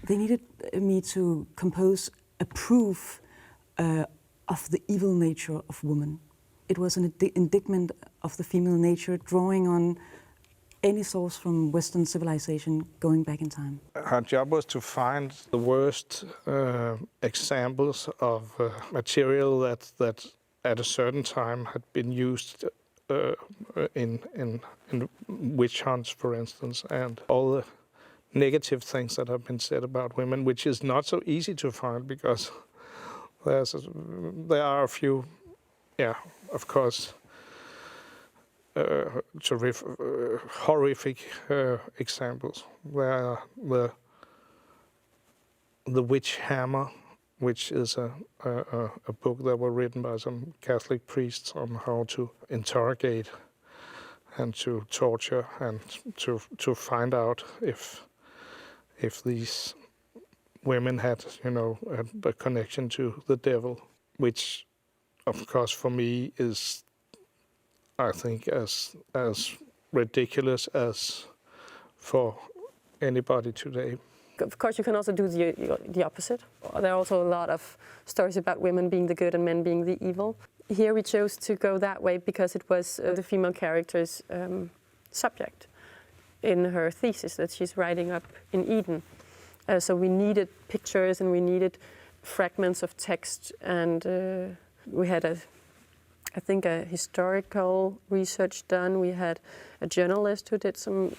They needed me to compose a proof of the evil nature of woman. It was an indictment of the female nature, drawing on any source from Western civilization going back in time. Her job was to find the worst examples of material that at a certain time had been used in witch hunts, for instance, and all the negative things that have been said about women, which is not so easy to find because there are a few, of course, horrific examples where the witch hammer, which is a book that was written by some Catholic priests on how to interrogate and to torture and to find out if these women had, a connection to the devil, which, of course, for me is, I think, as ridiculous as for anybody today. Of course, you can also do the opposite. There are also a lot of stories about women being the good and men being the evil. Here we chose to go that way because it was the female character's subject in her thesis that she's writing up in Eden. So we needed pictures and we needed fragments of text, and we had I think a historical research done. We had a journalist who did some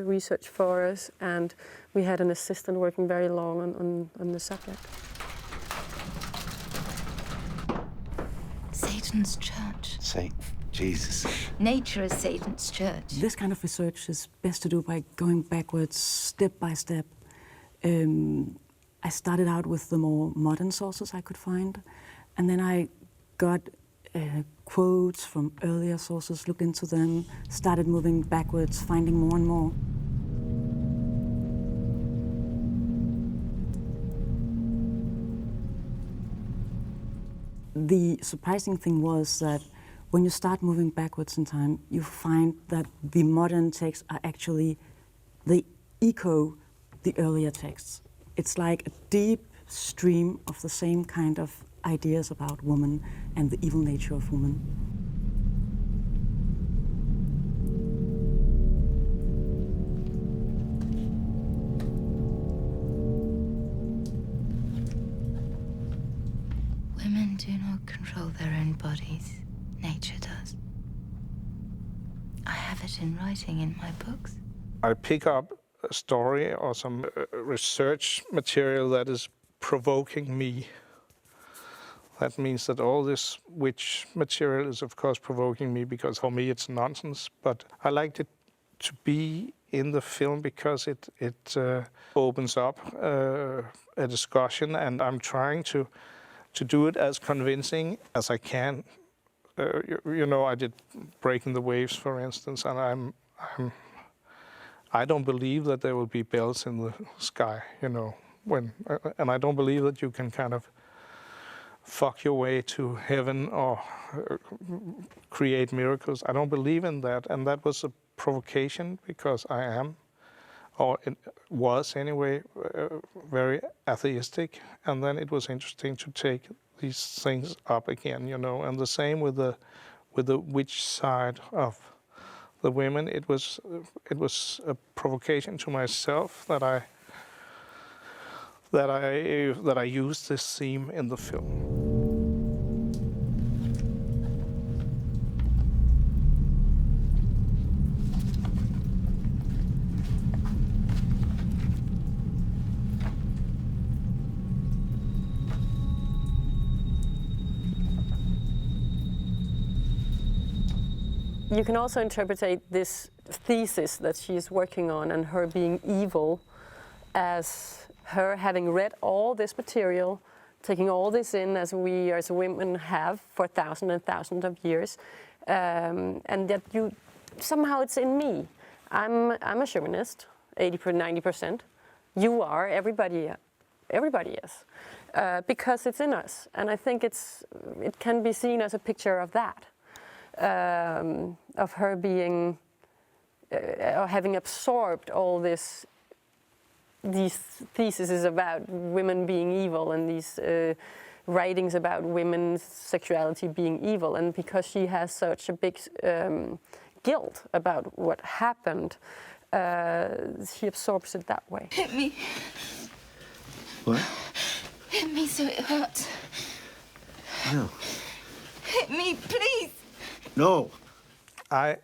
research for us, and we had an assistant working very long on the subject. Satan's church. Satan, Jesus. Nature is Satan's church. This kind of research is best to do by going backwards, step by step. I started out with the more modern sources I could find, and then I got quotes from earlier sources, looked into them, started moving backwards, finding more and more. The surprising thing was that when you start moving backwards in time, you find that the modern texts are actually, they echo the earlier texts. It's like a deep stream of the same kind of ideas about woman and the evil nature of woman. Women do not control their own bodies. Nature does. I have it in writing in my books. I pick up a story or some research material that is provoking me. That means that all this witch material is, of course, provoking me because for me it's nonsense. But I liked it to be in the film because it opens up a discussion, and I'm trying to do it as convincing as I can. I did Breaking the Waves, for instance, and I don't believe that there will be bells in the sky, and I don't believe that you can kind of fuck your way to heaven or create miracles. I don't believe in that, and that was a provocation because I am, or it was anyway, very atheistic, and then it was interesting to take these things up again, and the same with the witch side of the women. It was a provocation to myself that I used this theme in the film. You can also interpret this thesis that she's working on and her being evil as her having read all this material, taking all this in as we as women have for thousands and thousands of years, and that somehow it's in me. I'm a chauvinist, 80-90%. You are, everybody is, because it's in us, and I think it can be seen as a picture of that. Of her being, or having absorbed all this these theses about women being evil and these writings about women's sexuality being evil. And because she has such a big guilt about what happened, she absorbs it that way. Hit me. What? Hit me so it hurts. No. Hit me, please. No. I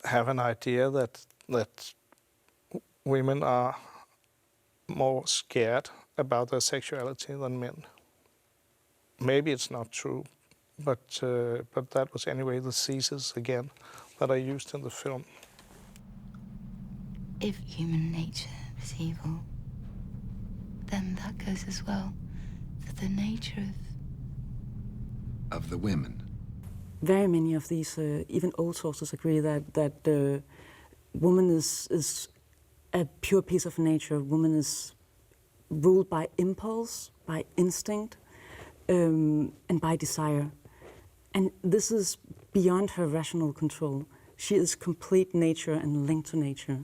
have an idea that women are more scared about their sexuality than men. Maybe it's not true, but that was anyway the thesis again that I used in the film. If human nature is evil, then that goes as well for the nature Of the women. Very many of these, even old sources, agree that woman is a pure piece of nature. Woman is ruled by impulse, by instinct, and by desire. And this is beyond her rational control. She is complete nature and linked to nature.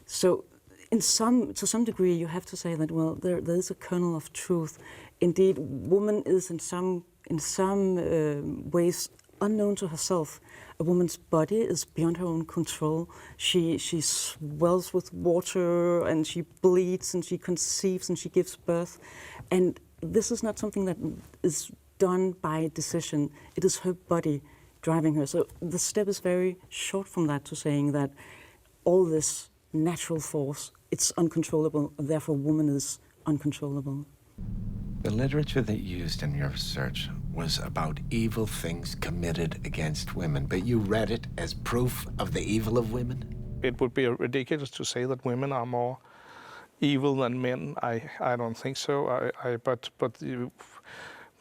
So to some degree, you have to say that, well, there is a kernel of truth. Indeed, woman is in some ways unknown to herself. A woman's body is beyond her own control. She swells with water, and she bleeds, and she conceives, and she gives birth. And this is not something that is done by decision. It is her body driving her. So the step is very short from that to saying that all this natural force, it's uncontrollable, therefore woman is uncontrollable. The literature that you used in your research was about evil things committed against women, but you read it as proof of the evil of women? It would be ridiculous to say that women are more evil than men. I don't think so.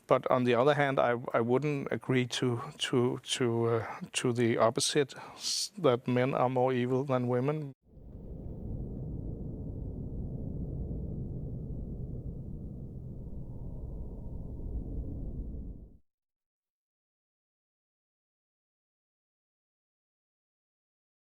But on the other hand, I wouldn't agree to the opposite, that men are more evil than women.